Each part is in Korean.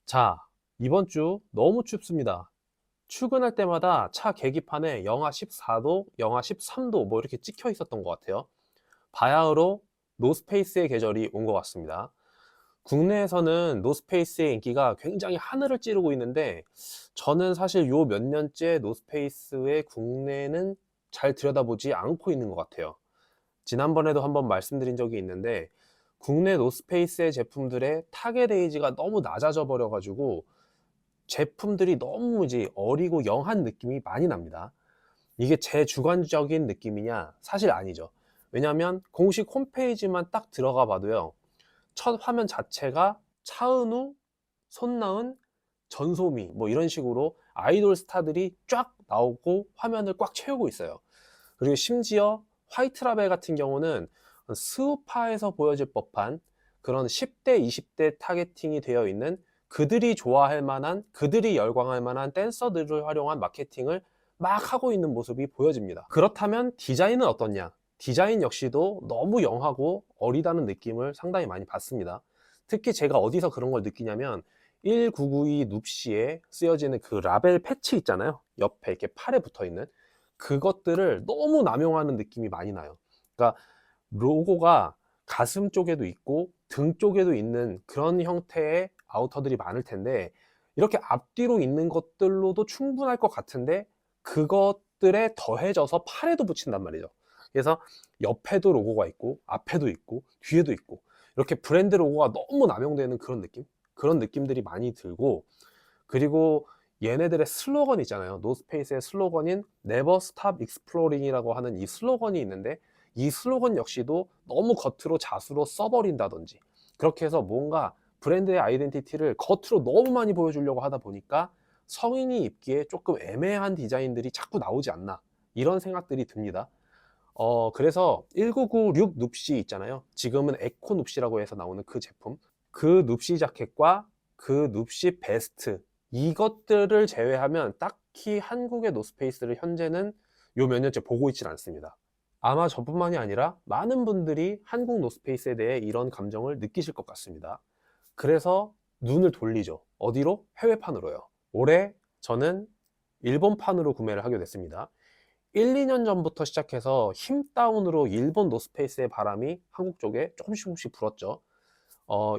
자, 이번 주 너무 춥습니다. 출근할 때마다 차 계기판에 영하 14도, 영하 13도 뭐 이렇게 찍혀 있었던 것 같아요. 바야흐로 노스페이스의 계절이 온 것 같습니다. 국내에서는 노스페이스의 인기가 굉장히 하늘을 찌르고 있는데 저는 사실 요 몇 년째 노스페이스의 국내는 잘 들여다보지 않고 있는 것 같아요. 지난번에도 한번 말씀드린 적이 있는데 국내 노스페이스의 제품들의 타겟 에이지가 너무 낮아져 버려 가지고 제품들이 너무 이제 어리고 영한 느낌이 많이 납니다. 이게 제 주관적인 느낌이냐? 사실 아니죠. 왜냐하면 공식 홈페이지만 딱 들어가 봐도요. 첫 화면 자체가 차은우, 손나은, 전소미 뭐 이런 식으로 아이돌 스타들이 쫙 나오고 화면을 꽉 채우고 있어요. 그리고 심지어 화이트라벨 같은 경우는 스우파에서 보여질 법한 그런 10대, 20대 타겟팅이 되어 있는 그들이 좋아할 만한, 그들이 열광할 만한 댄서들을 활용한 마케팅을 막 하고 있는 모습이 보여집니다. 그렇다면 디자인은 어떻냐? 디자인 역시도 너무 영하고 어리다는 느낌을 상당히 많이 받습니다. 특히 제가 어디서 그런 걸 느끼냐면 1992 눕시에 쓰여지는 그 라벨 패치 있잖아요. 옆에 이렇게 팔에 붙어 있는 그것들을 너무 남용하는 느낌이 많이 나요. 그러니까 로고가 가슴 쪽에도 있고 등 쪽에도 있는 그런 형태의 아우터들이 많을 텐데 이렇게 앞뒤로 있는 것들로도 충분할 것 같은데 그것들에 더해져서 팔에도 붙인단 말이죠. 그래서 옆에도 로고가 있고 앞에도 있고 뒤에도 있고 이렇게 브랜드 로고가 너무 남용되는 그런 느낌? 그런 느낌들이 많이 들고 그리고 얘네들의 슬로건 있잖아요. 노스페이스의 슬로건인 Never Stop Exploring이라고 하는 이 슬로건이 있는데 이 슬로건 역시도 너무 겉으로 자수로 써버린다든지 그렇게 해서 뭔가 브랜드의 아이덴티티를 겉으로 너무 많이 보여주려고 하다 보니까 성인이 입기에 조금 애매한 디자인들이 자꾸 나오지 않나 이런 생각들이 듭니다. 그래서 1996 눕시 있잖아요. 지금은 에코 눕시라고 해서 나오는 그 제품. 그 눕시 자켓과 그 눕시 베스트 이것들을 제외하면 딱히 한국의 노스페이스를 현재는 요 몇 년째 보고 있지는 않습니다. 아마 저뿐만이 아니라 많은 분들이 한국 노스페이스에 대해 이런 감정을 느끼실 것 같습니다. 그래서 눈을 돌리죠. 어디로? 해외판으로요. 올해 저는 일본판으로 구매를 하게 됐습니다. 1, 2년 전부터 시작해서 힘 다운으로 일본 노스페이스의 바람이 한국 쪽에 조금씩 불었죠.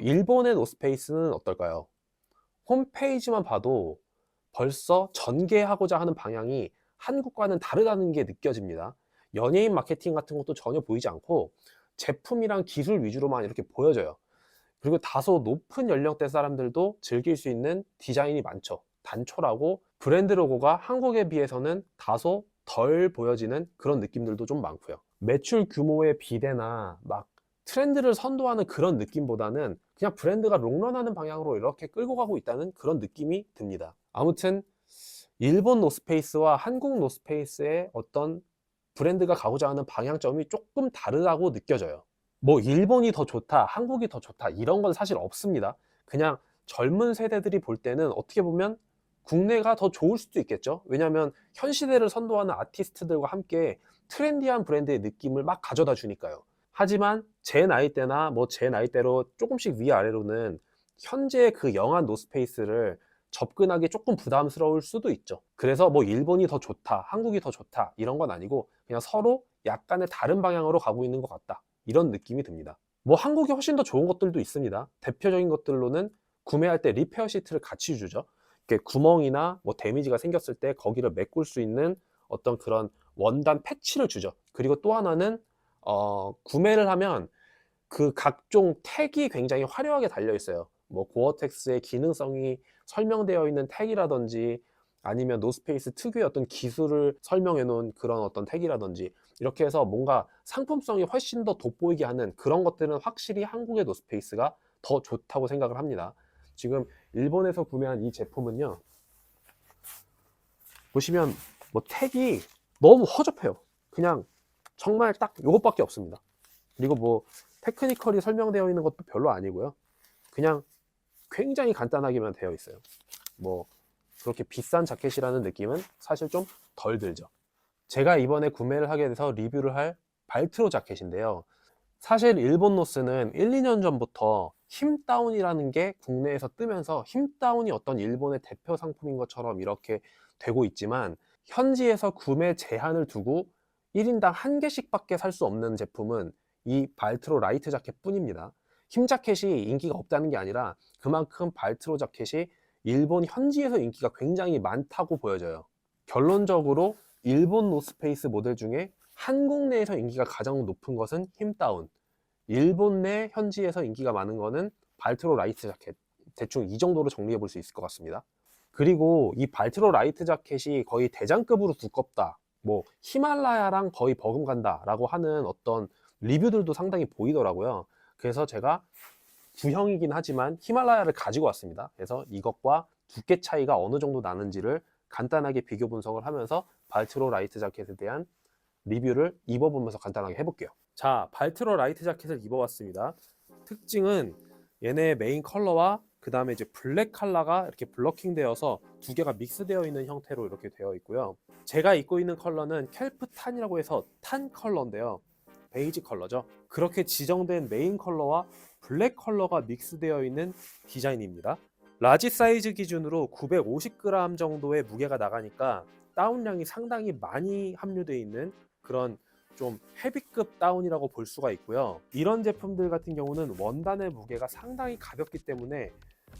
일본의 노스페이스는 어떨까요? 홈페이지만 봐도 벌써 전개하고자 하는 방향이 한국과는 다르다는 게 느껴집니다. 연예인 마케팅 같은 것도 전혀 보이지 않고 제품이랑 기술 위주로만 이렇게 보여져요. 그리고 다소 높은 연령대 사람들도 즐길 수 있는 디자인이 많죠. 단촐하고 브랜드 로고가 한국에 비해서는 다소 덜 보여지는 그런 느낌들도 좀 많고요. 매출 규모의 비대나 막 트렌드를 선도하는 그런 느낌보다는 그냥 브랜드가 롱런하는 방향으로 이렇게 끌고 가고 있다는 그런 느낌이 듭니다. 아무튼 일본 노스페이스와 한국 노스페이스의 어떤 브랜드가 가고자 하는 방향점이 조금 다르다고 느껴져요. 뭐 일본이 더 좋다, 한국이 더 좋다 이런 건 사실 없습니다. 그냥 젊은 세대들이 볼 때는 어떻게 보면 국내가 더 좋을 수도 있겠죠. 왜냐하면 현 시대를 선도하는 아티스트들과 함께 트렌디한 브랜드의 느낌을 막 가져다 주니까요. 하지만 제 나이대나 뭐 제 나이대로 조금씩 위아래로는 현재의 그 영한 노스페이스를 접근하기 조금 부담스러울 수도 있죠. 그래서 뭐 일본이 더 좋다, 한국이 더 좋다 이런 건 아니고 그냥 서로 약간의 다른 방향으로 가고 있는 것 같다. 이런 느낌이 듭니다. 뭐 한국이 훨씬 더 좋은 것들도 있습니다. 대표적인 것들로는 구매할 때 리페어 시트를 같이 주죠. 이렇게 구멍이나 뭐 데미지가 생겼을 때 거기를 메꿀 수 있는 어떤 그런 원단 패치를 주죠. 그리고 또 하나는 구매를 하면 그 각종 택이 굉장히 화려하게 달려 있어요. 뭐 고어텍스의 기능성이 설명되어 있는 택이라든지 아니면 노스페이스 특유의 어떤 기술을 설명해 놓은 그런 어떤 택이라든지 이렇게 해서 뭔가 상품성이 훨씬 더 돋보이게 하는 그런 것들은 확실히 한국의 노스페이스가 더 좋다고 생각을 합니다. 지금 일본에서 구매한 이 제품은요. 보시면 뭐 택이 너무 허접해요. 그냥 정말 딱 요것밖에 없습니다. 그리고 뭐 테크니컬이 설명되어 있는 것도 별로 아니고요. 그냥 굉장히 간단하게만 되어 있어요. 뭐 그렇게 비싼 자켓이라는 느낌은 사실 좀 덜 들죠. 제가 이번에 구매를 하게 돼서 리뷰를 할 발트로 자켓인데요. 사실 일본 노스는 1, 2년 전부터 힘다운이라는 게 국내에서 뜨면서 힘다운이 어떤 일본의 대표 상품인 것처럼 이렇게 되고 있지만, 현지에서 구매 제한을 두고 1인당 1개씩밖에 살 수 없는 제품은 이 발트로 라이트 자켓 뿐입니다. 힘 자켓이 인기가 없다는 게 아니라 그만큼 발트로 자켓이 일본 현지에서 인기가 굉장히 많다고 보여져요. 결론적으로 일본 노스페이스 모델 중에 한국 내에서 인기가 가장 높은 것은 힘다운, 일본 내 현지에서 인기가 많은 거는 발트로 라이트 자켓. 대충 이 정도로 정리해 볼 수 있을 것 같습니다. 그리고 이 발트로 라이트 자켓이 거의 대장급으로 두껍다, 뭐 히말라야랑 거의 버금간다 라고 하는 어떤 리뷰들도 상당히 보이더라고요. 그래서 제가 구형이긴 하지만 히말라야를 가지고 왔습니다. 그래서 이것과 두께 차이가 어느 정도 나는지를 간단하게 비교 분석을 하면서 발트로 라이트 자켓에 대한 리뷰를 입어보면서 간단하게 해볼게요. 자, 발트로 라이트 자켓을 입어봤습니다. 특징은 얘네 메인 컬러와 그 다음에 이제 블랙 컬러가 이렇게 블러킹 되어서 두 개가 믹스되어 있는 형태로 이렇게 되어 있고요. 제가 입고 있는 컬러는 켈프 탄이라고 해서 탄 컬러인데요. 베이지 컬러죠. 그렇게 지정된 메인 컬러와 블랙 컬러가 믹스되어 있는 디자인입니다. 라지 사이즈 기준으로 950g 정도의 무게가 나가니까 다운량이 상당히 많이 함유되어 있는 그런 좀 헤비급 다운이라고 볼 수가 있고요. 이런 제품들 같은 경우는 원단의 무게가 상당히 가볍기 때문에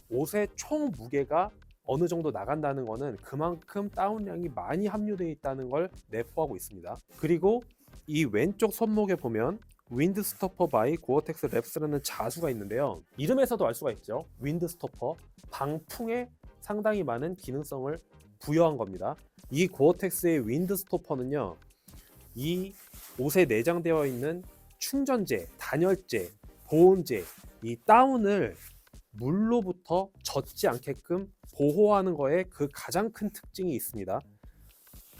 옷의 총 무게가 어느 정도 나간다는 것은 그만큼 다운량이 많이 함유되어 있다는 걸 내포하고 있습니다. 그리고 이 왼쪽 손목에 보면 윈드 스토퍼 바이 고어텍스 랩스라는 자수가 있는데요. 이름에서도 알 수가 있죠. 윈드 스토퍼, 방풍에 상당히 많은 기능성을 부여한 겁니다. 이 고어텍스의 윈드 스토퍼는요, 이 옷에 내장되어 있는 충전재, 단열재, 보온재, 이 다운을 물로부터 젖지 않게끔 보호하는 거에 그 가장 큰 특징이 있습니다.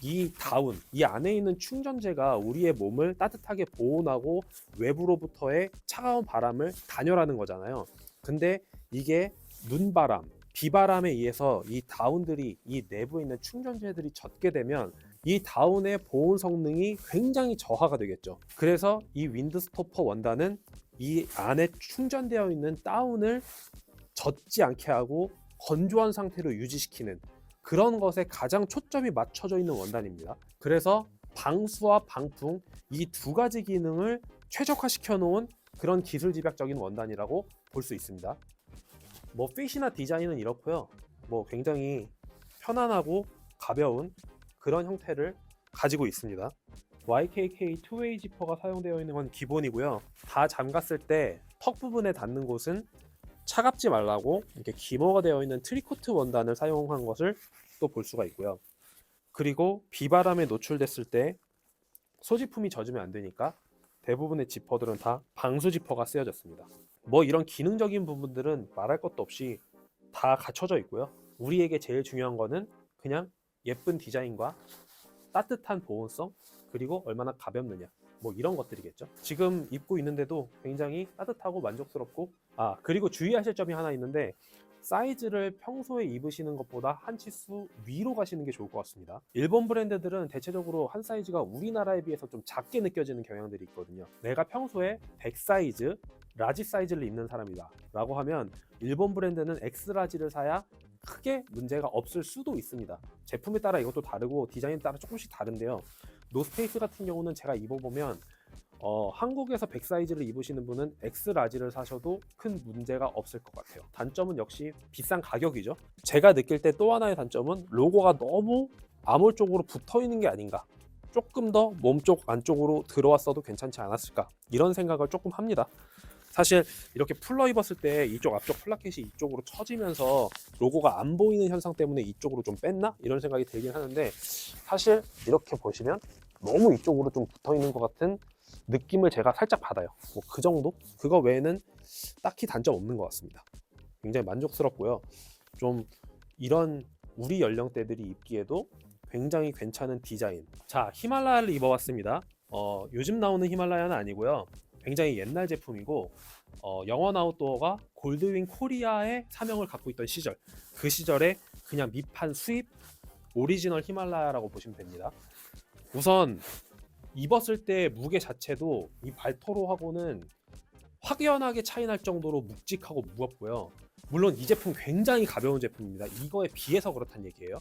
이 다운, 이 안에 있는 충전재가 우리의 몸을 따뜻하게 보온하고 외부로부터의 차가운 바람을 단열하는 거잖아요. 근데 이게 눈바람, 비바람에 의해서 이 다운들이, 이 내부에 있는 충전재들이 젖게 되면 이 다운의 보온 성능이 굉장히 저하가 되겠죠. 그래서 이 윈드 스토퍼 원단은 이 안에 충전되어 있는 다운을 젖지 않게 하고 건조한 상태로 유지시키는 그런 것에 가장 초점이 맞춰져 있는 원단입니다. 그래서 방수와 방풍, 이 두 가지 기능을 최적화시켜 놓은 그런 기술 집약적인 원단이라고 볼 수 있습니다. 뭐 핏이나 디자인은 이렇고요. 뭐 굉장히 편안하고 가벼운 그런 형태를 가지고 있습니다. YKK 2way 지퍼가 사용되어 있는 건 기본이고요. 다 잠갔을 때 턱 부분에 닿는 곳은 차갑지 말라고 이렇게 기모가 되어 있는 트리코트 원단을 사용한 것을 또 볼 수가 있고요. 그리고 비바람에 노출됐을 때 소지품이 젖으면 안 되니까 대부분의 지퍼들은 다 방수 지퍼가 쓰여졌습니다. 뭐 이런 기능적인 부분들은 말할 것도 없이 다 갖춰져 있고요. 우리에게 제일 중요한 거는 그냥 예쁜 디자인과 따뜻한 보온성, 그리고 얼마나 가볍느냐, 뭐 이런 것들이겠죠. 지금 입고 있는데도 굉장히 따뜻하고 만족스럽고, 그리고 주의하실 점이 하나 있는데, 사이즈를 평소에 입으시는 것보다 한 치수 위로 가시는 게 좋을 것 같습니다. 일본 브랜드들은 대체적으로 한 사이즈가 우리나라에 비해서 좀 작게 느껴지는 경향들이 있거든요. 내가 평소에 100 사이즈, 라지 사이즈를 입는 사람이다 라고 하면 일본 브랜드는 X라지를 사야 크게 문제가 없을 수도 있습니다. 제품에 따라 이것도 다르고 디자인에 따라 조금씩 다른데요. 노스페이스 같은 경우는 제가 입어보면 한국에서 100 사이즈를 입으시는 분은 X라지를 사셔도 큰 문제가 없을 것 같아요. 단점은 역시 비싼 가격이죠. 제가 느낄 때 또 하나의 단점은 로고가 너무 아몰 쪽으로 붙어 있는 게 아닌가, 조금 더 몸쪽 안쪽으로 들어왔어도 괜찮지 않았을까, 이런 생각을 조금 합니다. 사실 이렇게 풀러 입었을 때 이쪽 앞쪽 플라켓이 이쪽으로 처지면서 로고가 안 보이는 현상 때문에 이쪽으로 좀 뺐나? 이런 생각이 들긴 하는데, 사실 이렇게 보시면 너무 이쪽으로 좀 붙어 있는 것 같은 느낌을 제가 살짝 받아요. 뭐 그 정도? 그거 외에는 딱히 단점 없는 것 같습니다. 굉장히 만족스럽고요. 좀 이런 우리 연령대들이 입기에도 굉장히 괜찮은 디자인. 자, 히말라야를 입어봤습니다. 요즘 나오는 히말라야는 아니고요. 굉장히 옛날 제품이고, 영원 아웃도어가 골드윙 코리아의 사명을 갖고 있던 시절, 그 시절에 그냥 미판 수입 오리지널 히말라야라고 보시면 됩니다. 우선 입었을 때 무게 자체도 이 발토로하고는 확연하게 차이 날 정도로 묵직하고 무겁고요. 물론 이 제품 굉장히 가벼운 제품입니다. 이거에 비해서 그렇단 얘기예요.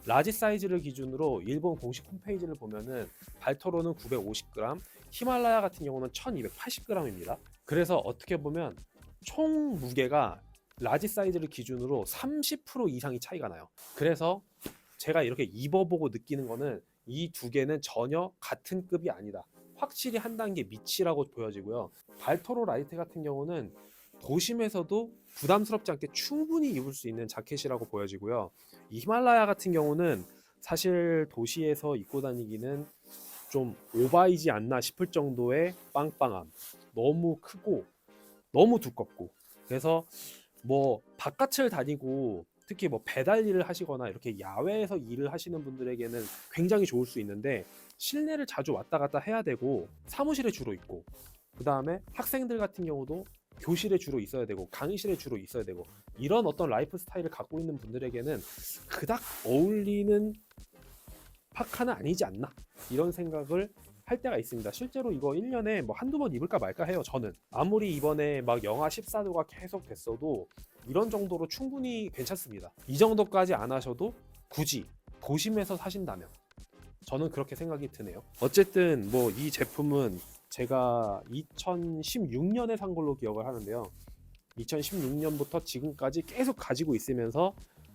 라지 사이즈를 기준으로 일본 공식 홈페이지를 보면은 발토로는 950g, 히말라야 같은 경우는 1280g입니다. 그래서 어떻게 보면 총 무게가 라지 사이즈를 기준으로 30% 이상이 차이가 나요. 그래서 제가 이렇게 입어보고 느끼는 거는 이 두 개는 전혀 같은 급이 아니다. 확실히 한 단계 밑이라고 보여지고요. 발토로 라이트 같은 경우는 도심에서도 부담스럽지 않게 충분히 입을 수 있는 자켓이라고 보여지고요. 이 히말라야 같은 경우는 사실 도시에서 입고 다니기는 좀 오바이지 않나 싶을 정도의 빵빵함. 너무 크고 너무 두껍고. 그래서 뭐 바깥을 다니고 특히 뭐 배달 일을 하시거나 이렇게 야외에서 일을 하시는 분들에게는 굉장히 좋을 수 있는데, 실내를 자주 왔다 갔다 해야 되고 사무실에 주로 있고, 그 다음에 학생들 같은 경우도 교실에 주로 있어야 되고 강의실에 주로 있어야 되고, 이런 어떤 라이프 스타일을 갖고 있는 분들에게는 그닥 어울리는 파카는 아니지 않나, 이런 생각을 할 때가 있습니다. 실제로 이거 1년에 뭐 한두 번 입을까 말까 해요. 저는 아무리 이번에 막 영하 14도가 계속 됐어도 이런 정도로 충분히 괜찮습니다. 이 정도까지 안 하셔도 굳이 도심에서 사신다면 저는 그렇게 생각이 드네요. 어쨌든 뭐 이 제품은 제가 2016년에 산 걸로 기억을 하는데요. 2016년부터 지금까지 계속 가지고 있으면서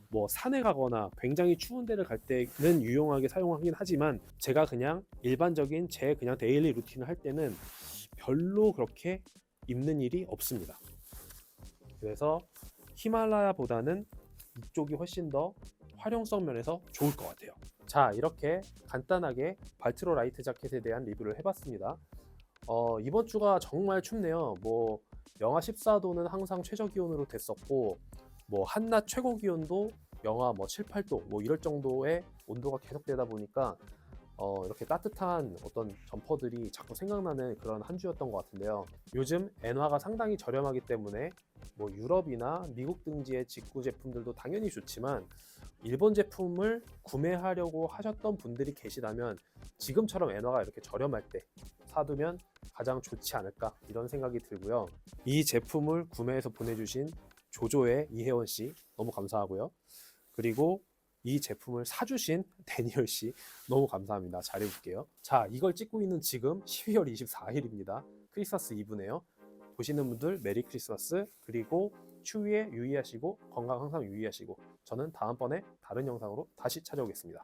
뭐 산에 가거나 굉장히 추운 데를 갈 때는 유용하게 사용하긴 하지만, 제가 그냥 일반적인 제 그냥 데일리 루틴을 할 때는 별로 그렇게 입는 일이 없습니다. 그래서 히말라야보다는 이쪽이 훨씬 더 활용성 면에서 좋을 것 같아요. 자, 이렇게 간단하게 발트로 라이트 자켓에 대한 리뷰를 해봤습니다. 이번 주가 정말 춥네요. 뭐 영하 14도는 항상 최저 기온으로 됐었고, 뭐 한낮 최고 기온도 영하 뭐 7, 8도 뭐 이럴 정도의 온도가 계속되다 보니까 이렇게 따뜻한 어떤 점퍼들이 자꾸 생각나는 그런 한 주였던 것 같은데요. 요즘 엔화가 상당히 저렴하기 때문에 뭐 유럽이나 미국 등지의 직구 제품들도 당연히 좋지만, 일본 제품을 구매하려고 하셨던 분들이 계시다면 지금처럼 엔화가 이렇게 저렴할 때 사두면 가장 좋지 않을까, 이런 생각이 들고요. 이 제품을 구매해서 보내주신 조조의 이혜원 씨 너무 감사하고요. 그리고 이 제품을 사주신 데니얼 씨 너무 감사합니다. 잘 입을게요. 자, 이걸 찍고 있는 지금 12월 24일입니다. 크리스마스 이브네요. 보시는 분들 메리 크리스마스, 그리고 추위에 유의하시고 건강 항상 유의하시고, 저는 다음번에 다른 영상으로 다시 찾아오겠습니다.